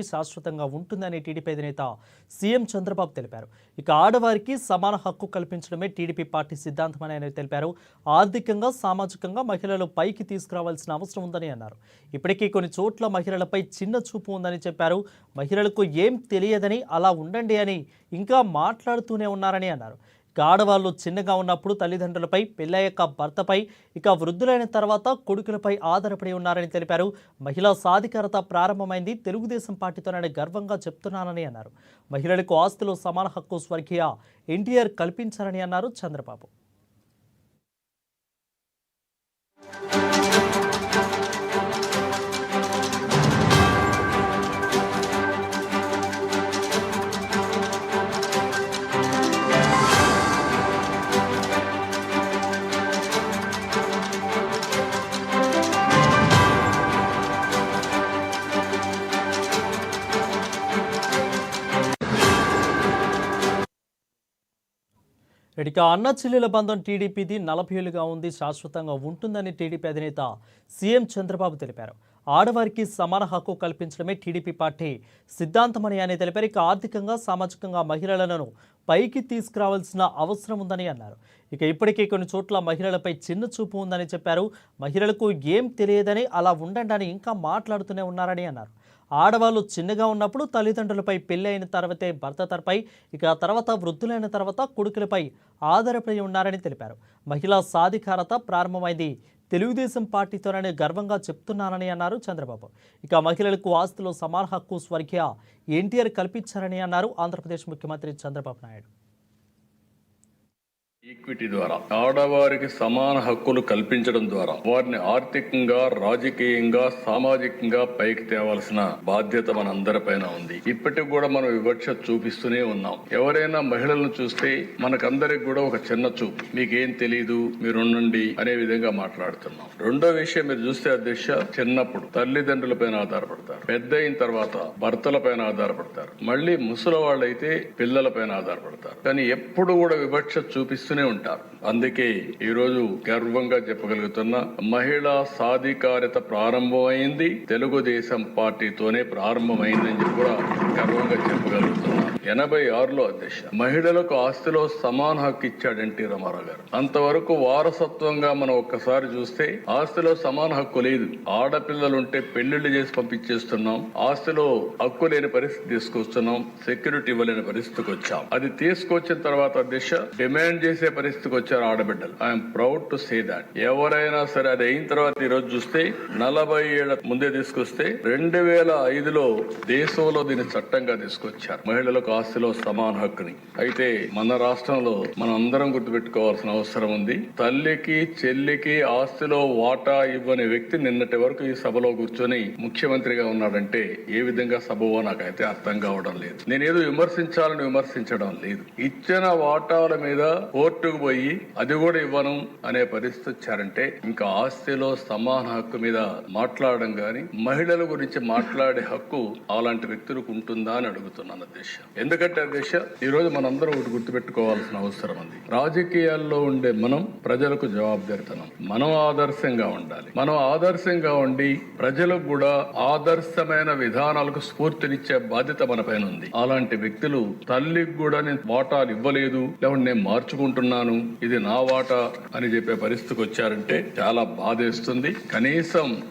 శాశ్వతంగా ఉంటుందని టీడీపీ అధినేత సీఎం చంద్రబాబు తెలిపారు. ఇక ఆడవారికి సమాన హక్కు కల్పించడమే టీడీపీ పార్టీ సిద్ధాంతమని ఆయన తెలిపారు. ఆర్థికంగా, సామాజికంగా మహిళలు పైకి తీసుకురావాల్సిన అవసరం ఉందని అన్నారు. ఇప్పటికీ కొన్ని చోట్ల మహిళలపై చిన్న చూపు ఉందని చెప్పారు. మహిళలకు ఏం తెలియదని, అలా ఉండండి అని ఇంకా మాట్లాడుతూనే ఉన్నారని అన్నారు. ఆడవాళ్ళు చిన్నగా ఉన్నప్పుడు తల్లిదండ్రులపై, పెళ్ళయ్యాక భర్తపై, ఇక వృద్ధులైన తర్వాత కొడుకులపై ఆధారపడి ఉన్నారని తెలిపారు. మహిళా సాధికారత ప్రారంభమైంది తెలుగుదేశం పార్టీతోనని గర్వంగా చెప్తున్నానని అన్నారు. మహిళలకు ఆస్తిలో సమాన హక్కు స్వర్గీయ ఎన్టీఆర్ కల్పించారని అన్నారు చంద్రబాబు. ఇక అన్న చెల్లెల బంధం టీడీపీది 40 ఏళ్లుగా ఉంది, శాశ్వతంగా ఉంటుందని టీడీపీ అధినేత సీఎం చంద్రబాబు తెలిపారు. ఆడవారికి సమాన హక్కు కల్పించడమే టీడీపీ పార్టీ సిద్ధాంతమని ఆయన తెలిపారు. ఇక ఆర్థికంగా, సామాజికంగా మహిళలను పైకి తీసుకురావాల్సిన అవసరం ఉందని అన్నారు. ఇక ఇప్పటికే కొన్ని చోట్ల మహిళలపై చిన్న చూపు ఉందని చెప్పారు. మహిళలకు ఏం తెలియదని, అలా ఉండండి అని ఇంకా మాట్లాడుతూనే ఉన్నారని అన్నారు. ఆడవాళ్ళు చిన్నగా ఉన్నప్పుడు తల్లిదండ్రులపై, పెళ్లి అయిన తర్వాతే భర్త తరపై, ఇక తర్వాత వృద్ధులైన తర్వాత కొడుకులపై ఆధారపడి ఉన్నారని తెలిపారు. మహిళా సాధికారత ప్రారంభమైంది తెలుగుదేశం పార్టీతోనని గర్వంగా చెప్తున్నానని అన్నారు చంద్రబాబు. ఇక మహిళలకు ఆస్తిలో సమాన హక్కు స్వర్గీయ ఎన్టీఆర్ కల్పించారని అన్నారు ఆంధ్రప్రదేశ్ ముఖ్యమంత్రి చంద్రబాబు నాయుడు. ఈక్విటీ ద్వారా ఆడవారికి సమాన హక్కులు కల్పించడం ద్వారా వారిని ఆర్థికంగా, రాజకీయంగా, సామాజికంగా పైకి తేవాల్సిన బాధ్యత మనందరిపైన ఉంది. ఇప్పటికి కూడా మనం వివక్ష చూపిస్తూనే ఉన్నాం. ఎవరైనా మహిళలను చూస్తే మనకందరికి కూడా ఒక చిన్న చూపు, మీకేం తెలీదు, మీరుండండి అనే విధంగా మాట్లాడుతున్నాం. రెండో విషయం మీరు చూస్తే అధ్యక్ష, చిన్నప్పుడు తల్లిదండ్రుల పైన ఆధారపడతారు, పెద్ద అయిన తర్వాత భర్తల పైన ఆధారపడతారు, మళ్ళీ ముసలి వాళ్ళైతే పిల్లల పైన ఆధారపడతారు. కానీ ఎప్పుడు కూడా వివక్ష చూపిస్తూ ఉంటారు. అందుకే ఈ రోజు గర్వంగా చెప్పగలుగుతున్నా, మహిళా సాధికారత ప్రారంభమైంది తెలుగుదేశం పార్టీతోనే ప్రారంభమైందని చెప్పి కూడా గర్వంగా చెప్పగలుగుతున్నా. 86లో అధ్యక్ష మహిళలకు ఆస్తిలో సమాన హక్కు ఇచ్చాడు ఎన్టీ రామారావు గారు. అంతవరకు వారసత్వంగా మనం ఒక్కసారి చూస్తే ఆస్తిలో సమాన హక్కు లేదు. ఆడపిల్లలుంటే పెళ్లిళ్లు చేసి పంపించేస్తున్నాం, ఆస్తిలో హక్కు లేని పరిస్థితి తీసుకొస్తున్నాం, సెక్యూరిటీ ఇవ్వలేని పరిస్థితికి వచ్చాం. అది తీసుకొచ్చిన తర్వాత అధ్యక్ష డిమాండ్ చేసే పరిస్థితికి వచ్చారు ఆడబిడ్డలు. I'm proud to say that. ఎవరైనా సరే అది అయిన తర్వాత ఈ రోజు చూస్తే 40 ఏళ్ల ముందే తీసుకొస్తే 2005లో దేశంలో దీన్ని చట్టంగా తీసుకొచ్చారు, మహిళలకు ఆస్తిలో సమాన హక్కుని. అయితే మన రాష్ట్రంలో మనం అందరం గుర్తుపెట్టుకోవాల్సిన అవసరం ఉంది. తల్లికి, చెల్లికి ఆస్తిలో వాటా ఇవ్వని వ్యక్తి నిన్నటి వరకు ఈ సభలో కూర్చొని ముఖ్యమంత్రిగా ఉన్నాడంటే ఏ విధంగా సభవో నాకైతే అర్థం కావడం లేదు. నేనేదో విమర్శించాలని విమర్శించడం లేదు. ఇచ్చిన వాటాల మీద కోర్టుకు పోయి అది కూడా ఇవ్వను అనే పరిస్థితి వచ్చారంటే ఇంకా ఆస్తిలో సమాన హక్కు మీద మాట్లాడడం గాని, మహిళల గురించి మాట్లాడే హక్కు అలాంటి వ్యక్తులకు ఉంటుందా అని అడుగుతున్నాను అధ్యక్ష. ఎందుకంటే అధ్యక్ష ఈ రోజు మనందరం ఒకటి గుర్తుపెట్టుకోవాల్సిన అవసరం ఉంది. రాజకీయాల్లో ఉండే మనం ప్రజలకు జవాబుదారితనం, మనం ఆదర్శంగా ఉండాలి. మనం ఆదర్శంగా ఉండి ప్రజలకు కూడా ఆదర్శమైన విధానాలకు స్ఫూర్తినిచ్చే బాధ్యత మన పైన ఉంది. అలాంటి వ్యక్తులు తల్లికి కూడా నేను వాటాలు ఇవ్వలేదు, లేకుంటే నేను మార్చుకుంటున్నాను, ఇది నా వాటా అని చెప్పే పరిస్థితికి వచ్చారంటే చాలా బాధేస్తుంది. కనీసం